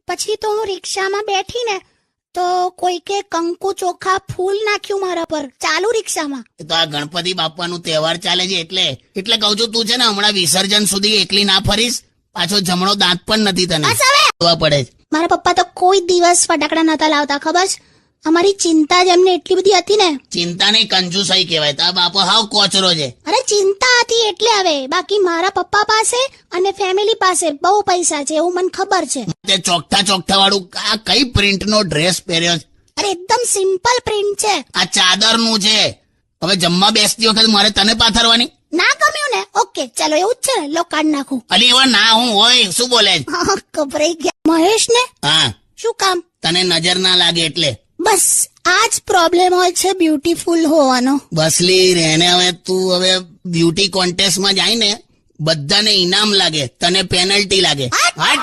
પછી તો હું રિક્ષામાં બેઠી ને તો કોઈકે કંકુ ચોખા ફૂલ નાખ્યું મારા પર ચાલુ રિક્ષામાં. તો આ ગણપતિ બાપાનું તહેવાર ચાલે છે એટલે કહું છું તું છે ને હમણાં વિસર્જન સુધી એકલી ના ફરીશ. પાછો જમણો દાંત પણ નથી તને બસ હવે જોવા પડે છે. મારા પપ્પા તો કોઈ દિવસ ફટાકડા નતા લાવતા, ખબર છે? અમારી ચિંતા જ એમને એટલી બધી હતી ને. ચિંતા નહીં, કંજુસાઈ કહેવાય. તારા બાપો હાવ કોચરો છે. અરે ચિંતા હતી એટલે. હવે બાકી મારા પપ્પા પાસે અને ફેમિલી પાસે બહુ પૈસા છે એવું મને ખબર છે. તે ચોકઠા વાળું આ કઈ પ્રિન્ટ નો ડ્રેસ પહેર્યો છે? અરે એકદમ સિમ્પલ પ્રિન્ટ છે. આ ચાદર નું છે. હવે જમવા બેસતી વખત મારે તને પાથરવાની? ના ગમ્યું ને? ઓકે ચાલો એવું જ છે ને, લો કાઢ નાખું. અલી એવા ના હું હોય શું બોલે છે? ગભરાઈ ગયા. મહેશ ને હા, શું કામ? તને નજર ના લાગે એટલે. બસ આ જ પ્રોબ્લેમ હોય છે બ્યુટીફુલ હોવાનો. બસલી રહેને. હવે તું હવે બ્યુટી કોન્ટેસ્ટ માં જાય ને બધાને ઇનામ લાગે, તને પેનલ્ટી લાગે. હટ!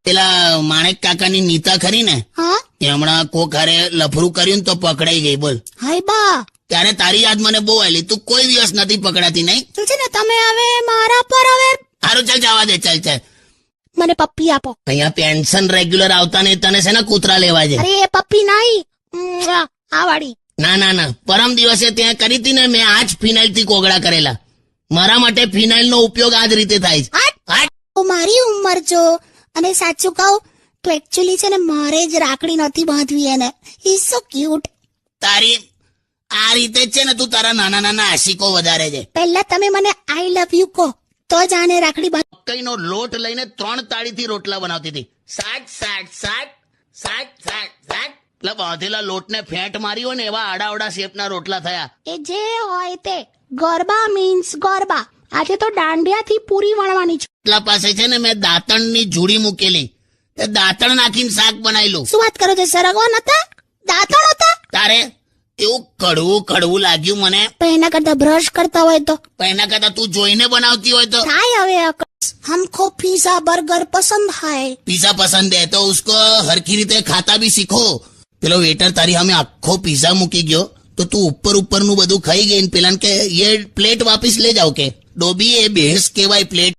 પેલા માણેક કાકાની નીતા ખરી ને, હા એ હમણાં કોક હારે લફરું કર્યું ને તો પકડાઈ ગઈ. બોલ, હાય બા, ત્યારે તારી યાદ મને બહુ આવેલી. તું કોઈ દિવસ નથી પકડાતી નહીં? તો છે ને તમે હવે મારા પર હવે સારું ચાલ જવા દે. ચાલ મને પપ્પી આપો. અહીંયા પેન્શન રેગ્યુલર આવતા નહીં, તને છે ને કૂતરા લેવા છે. અરે એ પપ્પી નહીં, આ વાળી. ના પરમ દિવસે ત્યાં કરી હતી ને મેં આજ ફિનાઇલ થી કોગળા કરેલા. મારા માટે ફિનાઇલ નો ઉપયોગ આ જ રીતે થાય છે. હટ! તો મારી ઉંમર જો, અને સાચું કહું તો એકચ્યુઅલી છે ને મારે જ રાખડી નથી બાંધવી એને. હી સો ક્યુટ. તારી આ રીતે જ છે ને તું તારા નાના આશિકો વધારે છે. પહેલા તમે મને આઈ લવ યુ કહો તો જ આને રાખડી બાંધ. મકઈનો લોટ લઈને 3 તાળીથી રોટલા બનાવતી હતી. સાટ એટલે બાંધેલા લોટને ફેંટ મારી હોય ને એવા આડા શેપના રોટલા થયા. એ જે હોય તે, ગરબા મીન્સ ગરબા. આજે તો દાંડિયાથી પૂરી વણવાની છે. એટલા પાસે છે ને મેં દાંતણની જુડી મૂકેલી, એ દાંતણ નાખીને શાક બનાવેલું. શું વાત કરો છો? સરગવા નતા, દાંતણ હતા. તારે એવું કડવું લાગ્યું મને. પણ એના કરતા બ્રશ કરતા હોય તો. પણ એના કરતા તું જોઈને બનાવતી હોય તો. થાય હવે हमको पिज्जा बर्गर पसंद है. पिज्जा पसंद है तो उसको हरखी રીતે ખાતા भी सीखो. પેલો વેટર તારી સામે આખો પિઝા મૂકી ગયો તો તું ઉપરનું બધું ખાઈ ગઈ. પેલા કે ये प्लेट वापिस ले जाओ. કે ડોબી એ બેસ કેવાય પ્લેટ.